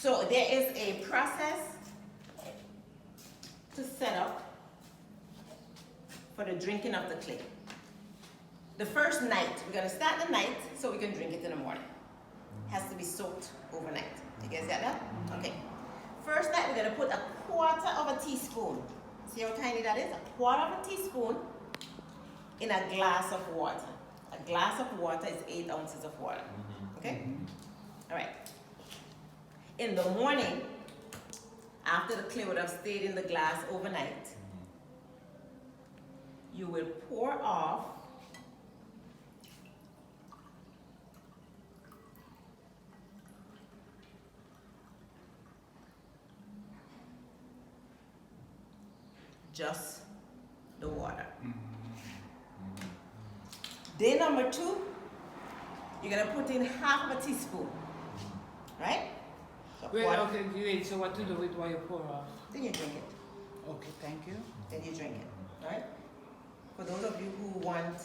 So there is a process to set up for the drinking of the clay. The first night, we're gonna start the night so we can drink it in the morning. It has to be soaked overnight. You guys got that? Okay. First night, we're gonna put a quarter of a teaspoon. See how tiny that is? A quarter of a teaspoon in a glass of water. A glass of water is 8 ounces of water. Okay? All right. In the morning, after the clay would have stayed in the glass overnight, you will pour off just the water. Day number 2, you're gonna put in half of a teaspoon, right? So Wait, okay, wait, so what to do with what you pour off? Then you drink it. Okay, thank you. Then you drink it, right? For those of you who want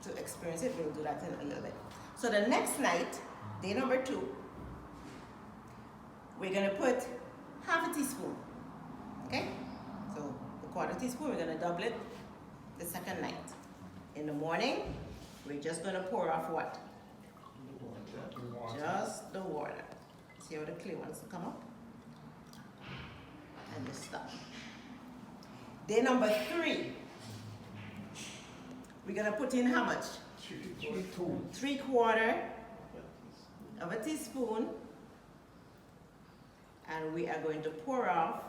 to experience it, we'll do that in a little bit. So the next night, day number 2, we're gonna put half a teaspoon, okay? So the quarter teaspoon, we're gonna double it the second night. In the morning, we're just gonna pour off what? Just the water. See how the clay wants to come up? And just stop. Day number 3, we're gonna put in how much? 3/4 of a teaspoon, and we are going to pour off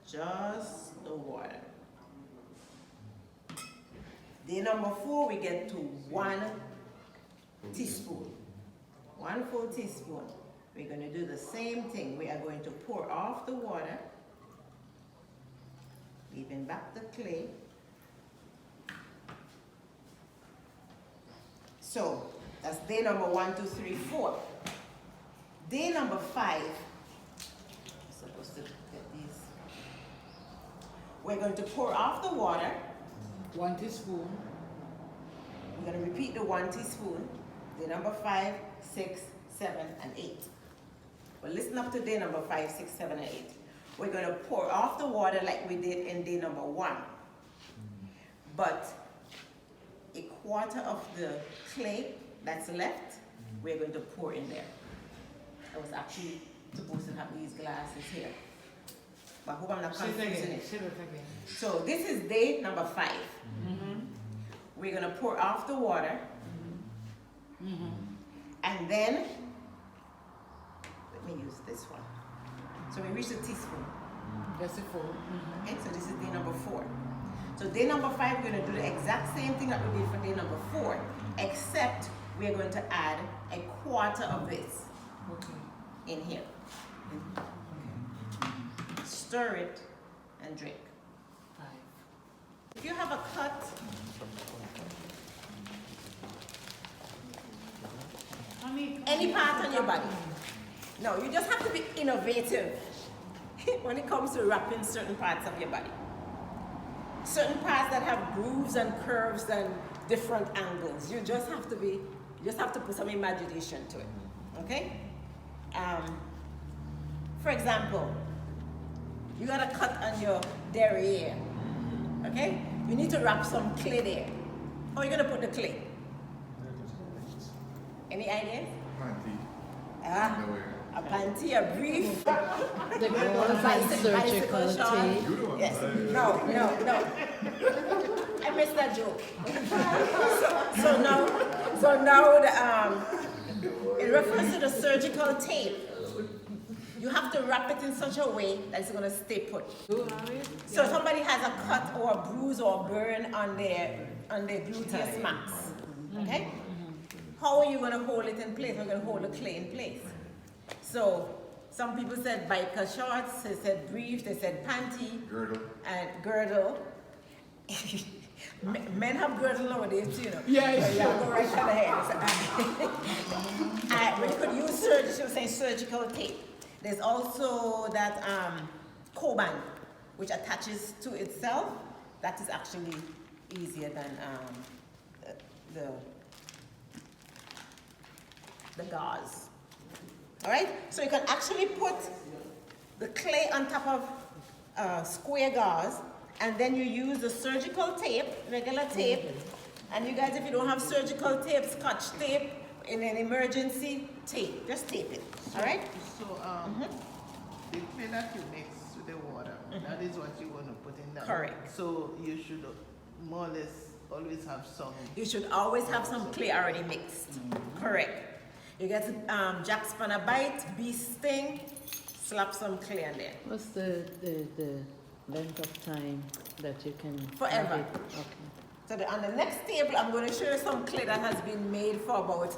just the water. Day number 4, we get to 1 teaspoon. 1 full teaspoon. We're going to do the same thing. We are going to pour off the water, leaving back the clay. So that's day number 1, 2, 3, 4. Day number 5, I'm supposed to get these. We're going to pour off the water. 1 teaspoon. We're going to repeat the 1 teaspoon. Day number 5, 6, 7, and 8. Well, listen up to day number 5, 6, 7, and 8. We're going to pour off the water like we did in day number 1. But a quarter of the clay that's left, we're going to pour in there. I was actually supposed to have these glasses here, but I hope I'm not confusing it. Say it again. So this is day number 5. We're going to pour off the water. And then, let me use this one. So we reached a teaspoon. That's it for. Okay, so this is day number 4. So day number 5, we're going to do the exact same thing that we did for day number 4, except we're going to add a quarter of this in here. Stir it and drink. 5. If you have a cut, any part on your body. No, you just have to be innovative when it comes to wrapping certain parts of your body. Certain parts that have grooves and curves and different angles. You just have to put some imagination to it. Okay? For example, you got a cut on your derriere. Okay? You need to wrap some clay there. How are you gonna put the clay? Any ideas? A panty, a brief. The girls and surgical tape. Yes. No. I missed that joke. So now it refers to the surgical tape. You have to wrap it in such a way that it's gonna stay put. So if somebody has a cut or a bruise or a burn on their gluteus max, okay? How are you going to hold it in place? We're going to hold the clay in place. So some people said biker shorts, they said brief, they said panty. Girdle. And girdle. Men have girdle nowadays too, you know. Yeah. Go right to the head. But you could use surgical tape. There's also that Coban, which attaches to itself. That is actually easier than the the gauze. All right? So you can actually put the clay on top of square gauze, and then you use the surgical tape, regular tape. And you guys, if you don't have surgical tape, Scotch tape, in an emergency, tape. Just tape it. All right? So, the clay that you mix with the water, that is what you want to put in that. Correct. So you should more or less always have some. You should always have some clay already mixed. Correct. You get Jack Spanner bite, bee sting, slap some clay in there. What's the length of time that you can Forever. have it? Okay. So on the next table, I'm going to show you some clay that has been made for about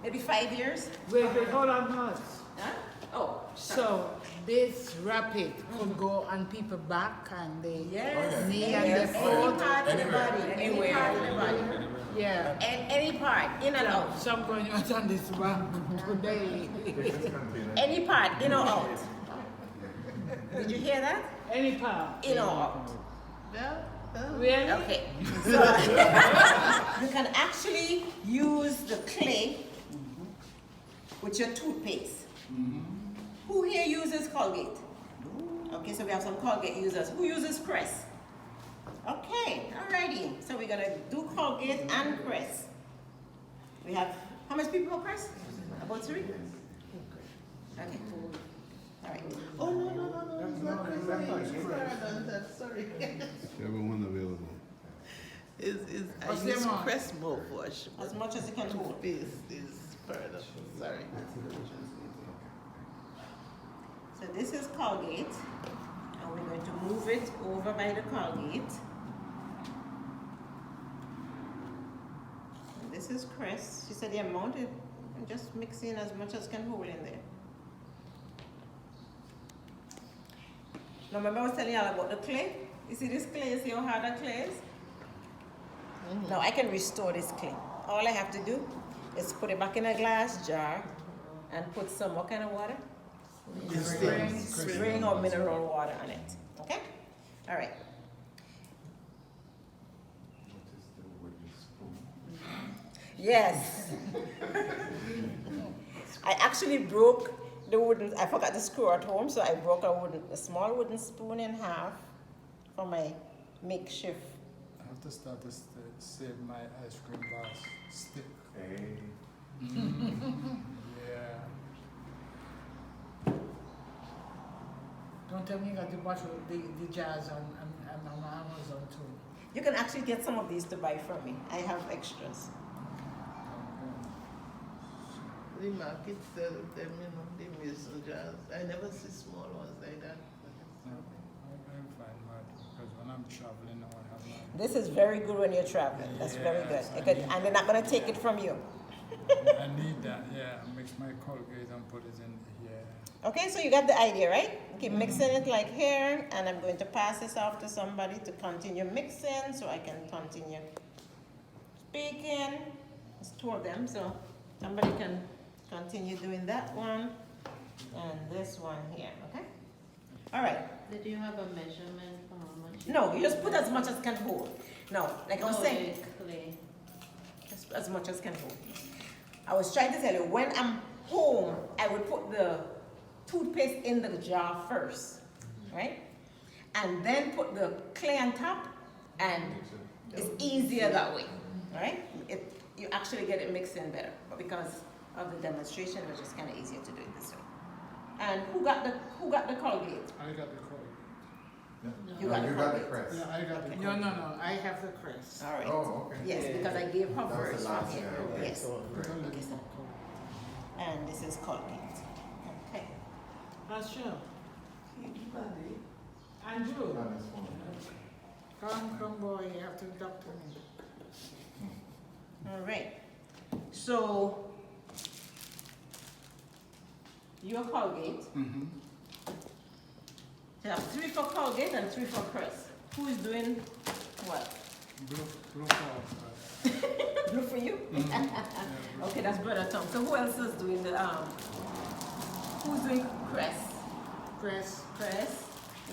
maybe 5 years. Wait, hold on, Max. Huh? Oh, So this rapid could go on people's back and they yes. knee Any and their foot. part of the body. Any part of the body. Yeah. And any part, in and out. Some going out on this back daily. Any part, in or out. Did you hear that? Any part. In or out. Well, Really? Okay. So you can actually use the clay with your toothpaste. Who here uses Colgate? Okay, so we have some Colgate users. Who uses Crest? Okay, alrighty. So we're gonna do Colgate and Crest. We have, how much people for Crest? About 3? Okay. Alright. oh no, it's not crazy. It's Paradise, sorry. Everyone available. I What's use the amount? Crest mouthwash. As much as you can hold. Toothpaste is Paradise, sorry. So this is Colgate, and we're going to move it over by the Colgate. And this is Crest. She said the amount is just mix in as much as can hold in there. Now remember I was telling y'all about the clay? You see this clay, you see how hard that clay is? Now I can restore this clay. All I have to do is put it back in a glass jar and put some, what kind of water? Spring or mineral water on it. Okay? All right. Yes. I actually broke the wooden, I forgot the screw at home, so I broke a small wooden spoon in half for my makeshift. I have to start to save my ice cream bars stick. Hey. Yeah. Don't tell me you got the bottle, the jars on Amazon too. You can actually get some of these to buy from me. I have extras. The market sell them, the mason jars. I never see small ones like that. I'm fine, but because when I'm traveling, I have my. This is very good when you're traveling. That's very good. Yes, You could, and they're not going to take it from you. I need that, yeah. Mix my Colgate and put it in here. Okay, so you got the idea, right? Keep mixing it like here, and I'm going to pass this off to somebody to continue mixing so I can continue speaking. There's 2 of them, so somebody can continue doing that one and this one here, okay? All right. Did you have a measurement for how much? No, you just put as much as can hold. No, like I was saying, Clay. as much as can hold. I was trying to tell you, when I'm home, I would put the toothpaste in the jar first, right? And then put the clay on top, and it's easier that way, right? You actually get it mixed in better, but because of the demonstration, it was just kind of easier to do it this way. And who got the Colgate? I got the Colgate. You got the Colgate. Crest. Yeah, I got the No, I have the Crest. All right. Oh, okay. Yes, because I gave her That was first the one last, here. yeah, okay. Yes. Okay, so. And this is Colgate. Okay. Sure. Andrew, On this one. come boy, you have to talk to me. All right. So your Colgate. Mm-hmm. You have 3 for Colgate and 3 for Crest. Who is doing what? Blue for Blue for you? Okay, that's Brother Tom. So who else is doing the who's doing Crest? Crest. Crest?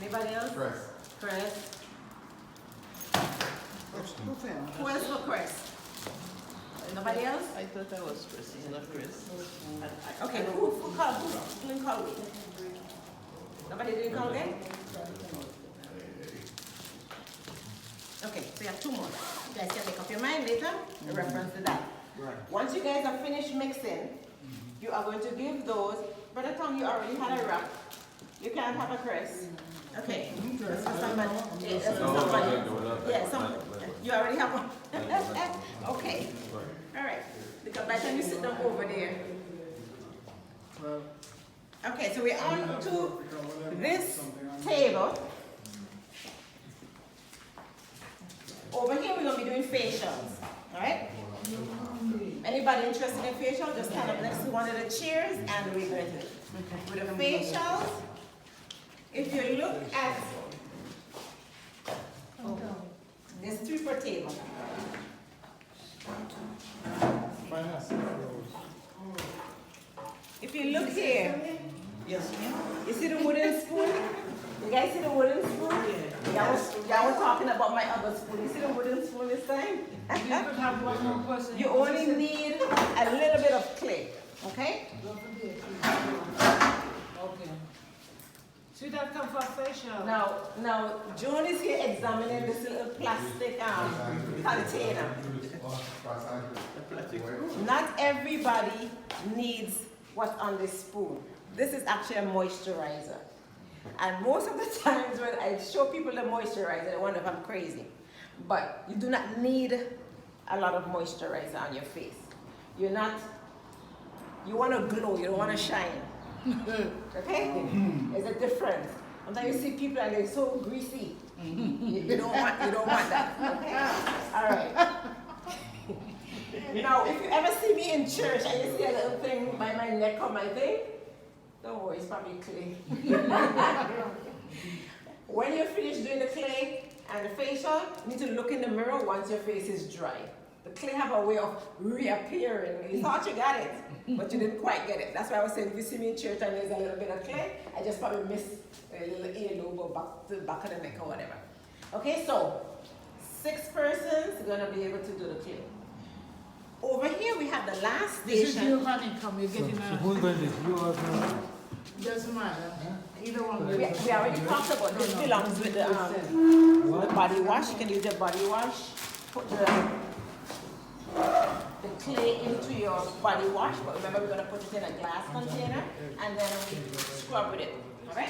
Anybody else? Crest. Crest. Who fell? Who else for Crest? Nobody else? I thought I was Christina Chris. Okay, who called? Who didn't call me? Nobody didn't call again? Okay, so you have 2 more. You guys can make up your mind later in reference to that. Once you guys are finished mixing, you are going to give those. Brother Tom, you already had a wrap. You can't have a crest. Okay. That's for somebody. Yeah, that's for somebody. Yeah, you already have one. Okay. All right. Because by the time you sit down over there. Okay, so we're on to this table. Over here, we're going to be doing facials. All right? Anybody interested in facial, just stand up next to one of the chairs and we're going to do it. With the facials, if you look at, there's 3 per table. If you look here, Yes, ma'am? you see the wooden spoon? You guys see the wooden spoon? Y'all were talking about my other spoon. You see the wooden spoon this time? You could have one more person. You only need a little bit of clay, okay? Don't forget. Okay. Sweetheart, come for facial. Now, Joan is here examining this little plastic container. Not everybody needs what's on this spoon. This is actually a moisturizer. And most of the times when I show people the moisturizer, they wonder if I'm crazy. But you do not need a lot of moisturizer on your face. You want to glow, you don't want to shine. Okay? There's a difference. Sometimes you see people and they're so greasy. You don't want that. Okay? All right. Now, if you ever see me in church and you see a little thing by my neck or my thing, don't worry, it's probably clay. When you're finished doing the clay and the facial, you need to look in the mirror once your face is dry. The clay have a way of reappearing. You thought you got it, but you didn't quite get it. That's why I was saying, if you see me in church and there's a little bit of clay, I just probably missed a little earlobe or back of the neck or whatever. Okay, so 6 persons are gonna be able to do the clay. Over here we have the last This is station. your honeycomb. You're getting Who's going to do this? You or me? Doesn't matter. Either one. We already talked about this. Belongs with the body wash. You can use your body wash. Put the clay into your body wash, but remember we're going to put it in a glass container and then we scrub with it. All right?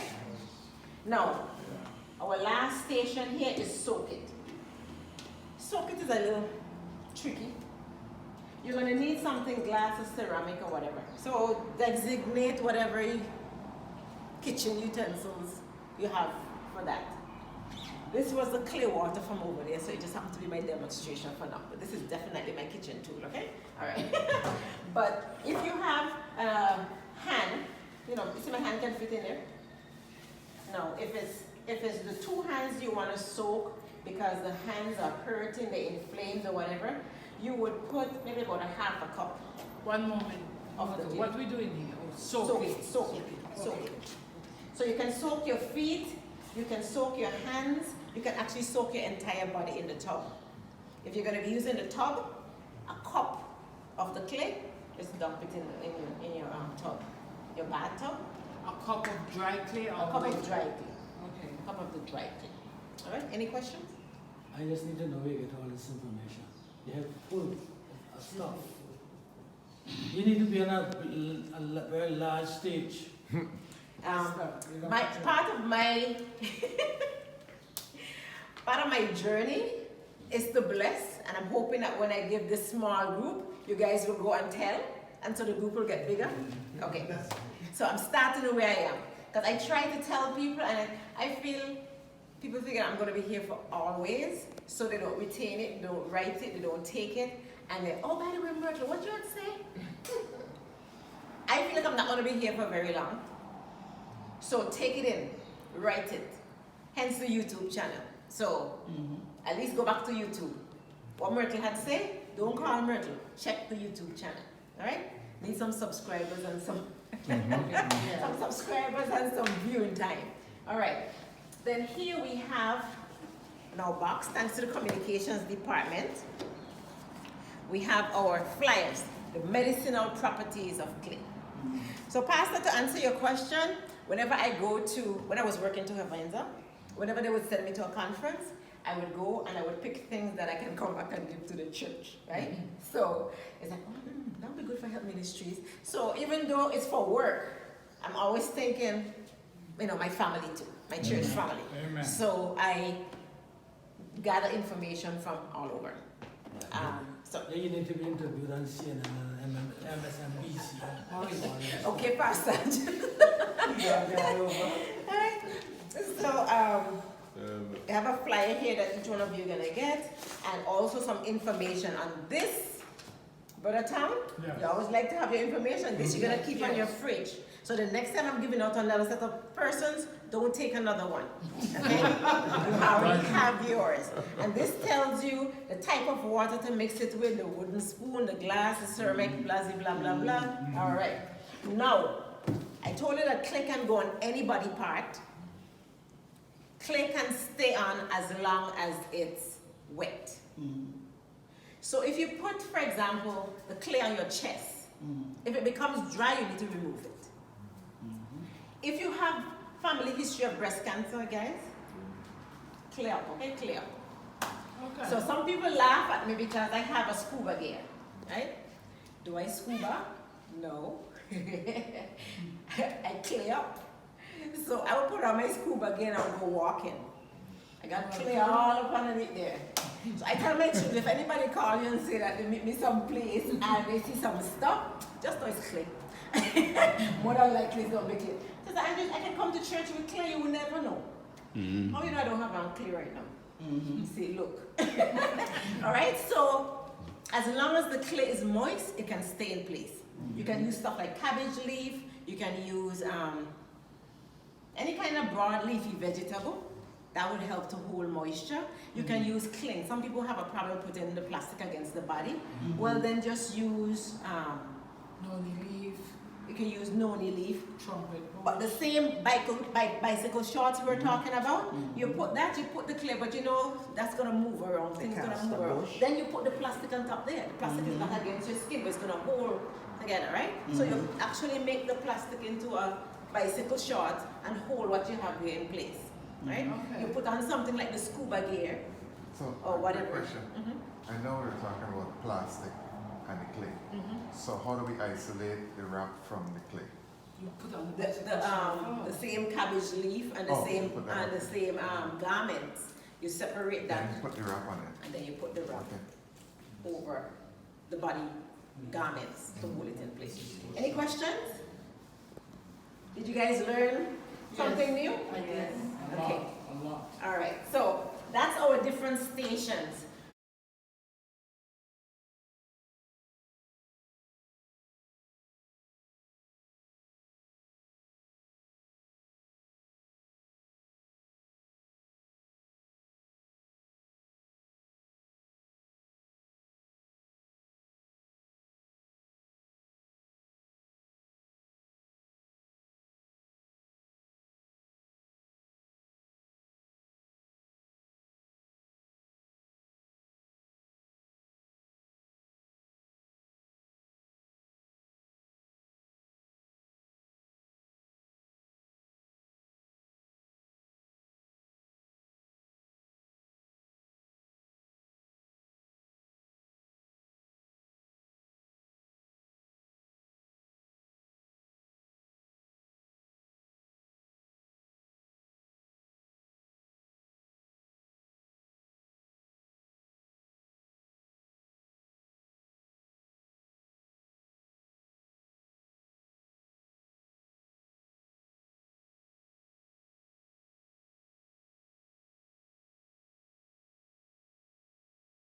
Now, our last station here is soak it. Soak it is a little tricky. You're going to need something glass or ceramic or whatever. So designate whatever kitchen utensils you have for that. This was the clay water from over there, so it just happened to be my demonstration for now. But this is definitely my kitchen tool, okay? All right. But if you have a hand, you see my hand can fit in there? No, if it's the 2 hands you want to soak because the hands are hurting, they're inflamed or whatever, you would put maybe about a half a cup. 1 moment. Of the What are we doing here? Oh, Soak it. So you can soak your feet, you can soak your hands, you can actually soak your entire body in the tub. If you're going to be using the tub, a cup of the clay, just dump it in your tub, your bathtub. A cup of dry clay or A cup wet? of dry clay. Okay. A cup of the dry clay. All right, any questions? I just need to know where you get all this information. You have full of stuff. You need to be on a very large stage. Part of my journey is to bless, and I'm hoping that when I give this small group, you guys will go and tell, and so the group will get bigger. Okay, so I'm starting where I am, because I try to tell people, and I feel people figure I'm going to be here for always, so they don't retain it, they don't write it, they don't take it, and they, oh, by the way, Myrtle, what you want to say? I feel like I'm not going to be here for very long. So take it in, write it. Hence the YouTube channel. So at least go back to YouTube. What Myrtle had to say, don't call Myrtle. Check the YouTube channel. All right? Need some subscribers and some subscribers and some viewing time. All right. Then here we have in our box, thanks to the communications department, we have our flyers, the medicinal properties of clay. So Pastor, to answer your question, whenever I when I was working to Havenza, whenever they would send me to a conference, I would go and I would pick things that I can come back and give to the church, right? So it's like, that would be good for health ministries. So even though it's for work, I'm always thinking, my family too, my church family. Amen. So I gather information from all over. So Then you need to be interviewed on CNN and MSNBC. okay, Pastor. Alright. So I have a flyer here that each one of you are gonna get, and also some information on this. Brother Tom, Yes. you always like to have your information. This you're gonna keep on your fridge. So the next time I'm giving out another set of persons, don't take another one. Okay? You already have yours. And this tells you the type of water to mix it with, the wooden spoon, the glass, the ceramic, blah, blah, blah, blah. All right. Now, I told you that clay can go on any body part. Clay can stay on as long as it's wet. So if you put, for example, the clay on your chest, if it becomes dry, you need to remove it. If you have family history of breast cancer, guys, clear up, okay? Clear up. Okay. So some people laugh at me because I have a scuba gear, right? Do I scuba? No. I clear up. So I will put on my scuba gear and I'll go walking. I got clear all up underneath there. So I tell my children, if anybody call you and say that they meet me someplace and they see some stuff, just know it's clay. More than likely it's not make it. So I can come to church with clay, you will never know. How you know I don't have on clay right now? See, look. Alright, so as long as the clay is moist, it can stay in place. You can use stuff like cabbage leaf, you can use any kind of broad leafy vegetable. That would help to hold moisture. You can use cling. Some people have a problem putting the plastic against the body. Well, then just use, Noni leaf, you can use noni leaf. trumpet. But the same bicycle shorts we're talking about, you put the clay, but that's gonna move around. Things gonna move around. Then you put the plastic on top there. The plastic is not against your skin, but it's gonna hold together, right? So you actually make the plastic into a bicycle short and hold what you have there in place. Right? Okay. You put on something like the scuba gear So, or whatever. question. I know we're talking about plastic and the clay. So how do we isolate the wrap from the clay? You put on The same cabbage leaf and the Oh, same put that on. garments. You separate Then that you put the wrap on it. and then you put the wrap Okay. over the body garments to hold it in place. Any questions? Did you guys learn something new? Yes. Okay. A lot. All right. So that's our different stations